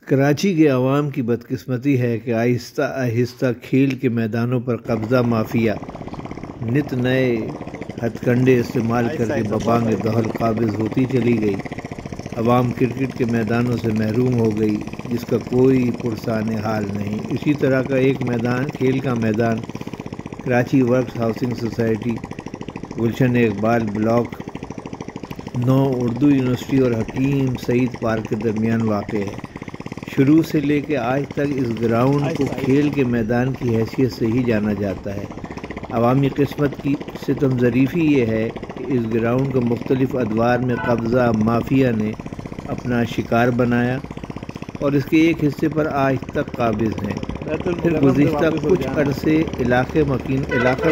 کراچی کے عوام کی بدقسمتی ہے کہ آہستہ آہستہ کھیل کے میدانوں پر قبضہ مافیا نت نئے ہتھ کنڈے استعمال کر کے ببانگ دہل قابض ہوتی چلی گئی۔ عوام کرکٹ کے میدانوں سے محروم ہو گئی، جس کا کوئی پرسان حال نہیں۔ اسی طرح کا ایک میدان، کھیل کا میدان، Karachi works housing society, Gulshan Iqbal block 9 Urdu university اور حکیم سعید پارک کے درمیان واقع ہے۔ شروع سے لے کے آج تک اس گراؤنڈ کو کھیل کے میدان کی حیثیت سے ہی جانا جاتا ہے۔ عوامی قسمت کی ستم ظریفی یہ ہے کہ اس گراؤنڈ کو مختلف ادوار میں قبضہ مافیا نے اپنا شکار بنایا اور اس کے ایک حصے پر آج تک قابض ہیں۔ پھر گزشتہ کچھ عرصے علاقہ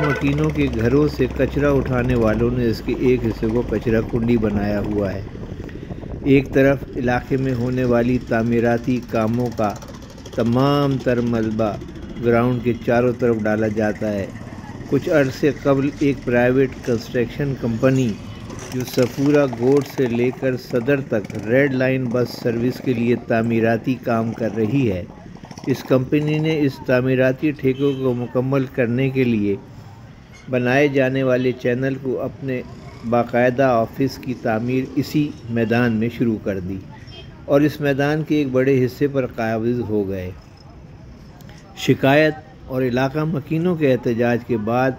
مکینوں کے گھروں سے کچرا اٹھانے والوں نے اس کے ایک حصے کو کچرا کنڈی بنایا ہوا ہے۔ ایک طرف علاقے میں ہونے والی تعمیراتی کاموں کا تمام تر ملبہ گراؤنڈ کے چاروں طرف ڈالا جاتا ہے۔ کچھ عرصے قبل ایک پرائیویٹ کنسٹرکشن کمپنی جو صفورہ گوٹ سے لے کر صدر تک ریڈ لائن بس سروس کے لیے تعمیراتی کام کر رہی ہے، اس کمپنی نے اس تعمیراتی ٹھیکے کو مکمل کرنے کے لیے بنائے جانے والے چینل کو اپنے باقاعدہ آفس کی تعمیر اسی میدان میں شروع کر دی اور اس میدان کے ایک بڑے حصے پر قابض ہو گئے۔ شکایت اور علاقہ مکینوں کے احتجاج کے بعد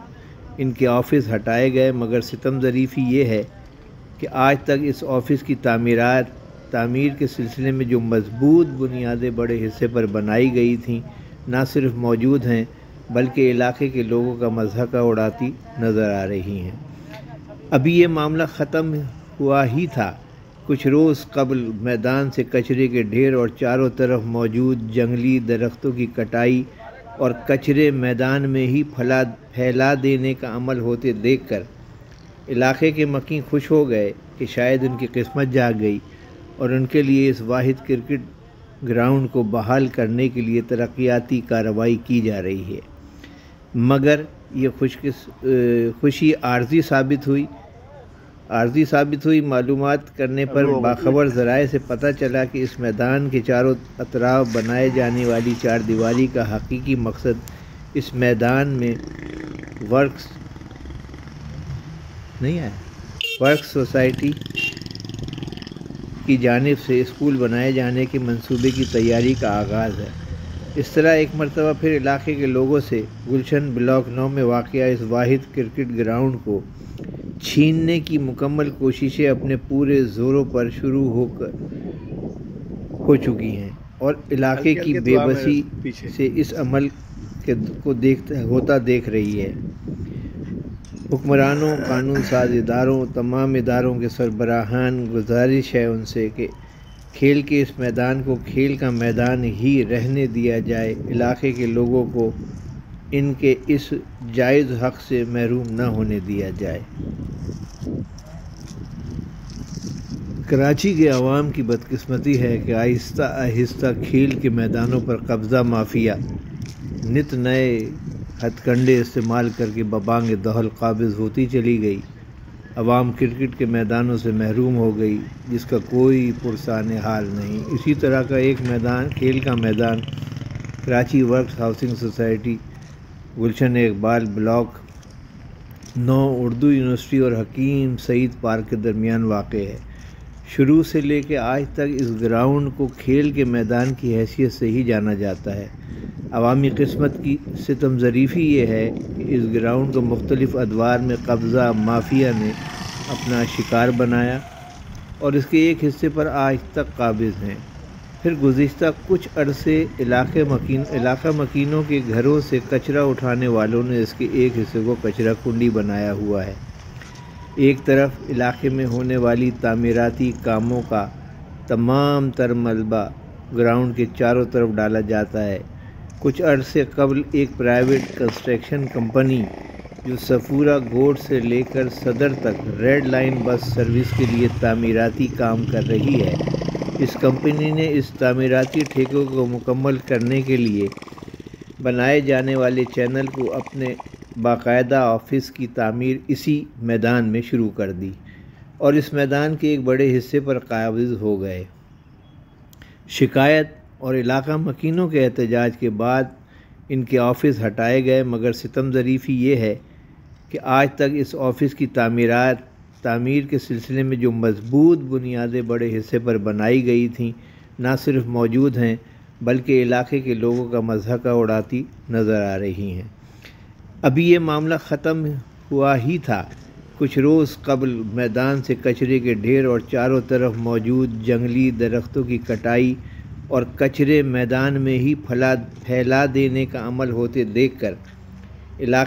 ان کے آفس ہٹائے گئے، مگر ستم ظریفی یہ ہے کہ آج تک اس آفس کی تعمیر کے سلسلے میں جو مضبوط بنیادیں بڑے حصے پر بنائی گئی تھیں نہ صرف موجود ہیں بلکہ علاقے کے لوگوں کا مضحکہ اڑاتی نظر آ رہی ہیں۔ ابھی یہ معاملہ ختم ہوا ہی تھا، کچھ روز قبل میدان سے کچرے کے ڈھیر اور چاروں طرف موجود جنگلی درختوں کی کٹائی اور کچرے میدان میں ہی پھیلا دینے کا عمل ہوتے دیکھ کر علاقے کے مکین خوش ہو گئے کہ شاید ان کی قسمت جاگ گئی اور ان کے لیے اس واحد کرکٹ گراؤنڈ کو بحال کرنے کے لیے ترقیاتی کارروائی کی جا رہی ہے۔ مگر یہ خوشی عارضی ثابت ہوئی۔ معلومات کرنے پر باخبر ذرائع سے پتہ چلا کہ اس میدان کے چاروں اطراف بنائے جانے والی چار دیواری کا حقیقی مقصد اس میدان میں ورکس سوسائٹی کی جانب سے اسکول بنائے جانے کے منصوبے کی تیاری کا آغاز ہے۔ اس طرح ایک مرتبہ پھر علاقے کے لوگوں سے گلشن بلاک 9 میں واقع اس واحد کرکٹ گراؤنڈ کو چھیننے کی مکمل کوششیں اپنے پورے زوروں پر شروع ہو چکی ہیں اور علاقے کی بے بسی سے اس عمل کو ہوتا دیکھ رہی ہے۔ حکمرانوں، قانون ساز اداروں، تمام اداروں کے سربراہان، گزارش ہے ان سے کہ کھیل کے اس میدان کو کھیل کا میدان ہی رہنے دیا جائے، علاقے کے لوگوں کو ان کے اس جائز حق سے محروم نہ ہونے دیا جائے۔ کراچی کے عوام کی بدقسمتی ہے کہ آہستہ آہستہ کھیل کے میدانوں پر قبضہ مافیا نت نئے ہتھ کنڈے استعمال کر کے ببانگ دہل قابض ہوتی چلی گئی۔ عوام کرکٹ کے میدانوں سے محروم ہو گئی، جس کا کوئی پرسان حال نہیں۔ اسی طرح کا ایک میدان، کھیل کا میدان، Karachi works housing society, Gulshan Iqbal block 9 Urdu university اور حکیم سعید پارک کے درمیان واقع ہے۔ شروع سے لے کے آج تک اس گراؤنڈ کو کھیل کے میدان کی حیثیت سے ہی جانا جاتا ہے۔ عوامی قسمت کی ستم ظریفی یہ ہے کہ اس گراؤنڈ کو مختلف ادوار میں قبضہ مافیا نے اپنا شکار بنایا اور اس کے ایک حصے پر آج تک قابض ہیں۔ پھر گزشتہ کچھ عرصے علاقہ مکینوں کے گھروں سے کچرا اٹھانے والوں نے اس کے ایک حصے کو کچرا کنڈی بنایا ہوا ہے۔ ایک طرف علاقے میں ہونے والی تعمیراتی کاموں کا تمام تر ملبہ گراؤنڈ کے چاروں طرف ڈالا جاتا ہے۔ کچھ عرصے قبل ایک پرائیویٹ کنسٹرکشن کمپنی جو صفورہ گوٹ سے لے کر صدر تک ریڈ لائن بس سروس کے لیے تعمیراتی کام کر رہی ہے، اس کمپنی نے اس تعمیراتی ٹھیکے کو مکمل کرنے کے لیے بنائے جانے والے چینل کو اپنے باقاعدہ آفس کی تعمیر اسی میدان میں شروع کر دی اور اس میدان کے ایک بڑے حصے پر قابض ہو گئے۔ شکایت اور علاقہ مکینوں کے احتجاج کے بعد ان کے آفس ہٹائے گئے، مگر ستم ظریفی یہ ہے کہ آج تک اس آفس کی تعمیر کے سلسلے میں جو مضبوط بنیادیں بڑے حصے پر بنائی گئی تھیں نہ صرف موجود ہیں بلکہ علاقے کے لوگوں کا مضحکہ اڑاتی نظر آ رہی ہیں۔ ابھی یہ معاملہ ختم ہوا ہی تھا، کچھ روز قبل میدان سے کچرے کے ڈھیر اور چاروں طرف موجود جنگلی درختوں کی کٹائی اور کچرے میدان میں ہی پھیلا دینے کا عمل ہوتے دیکھ کر علاقے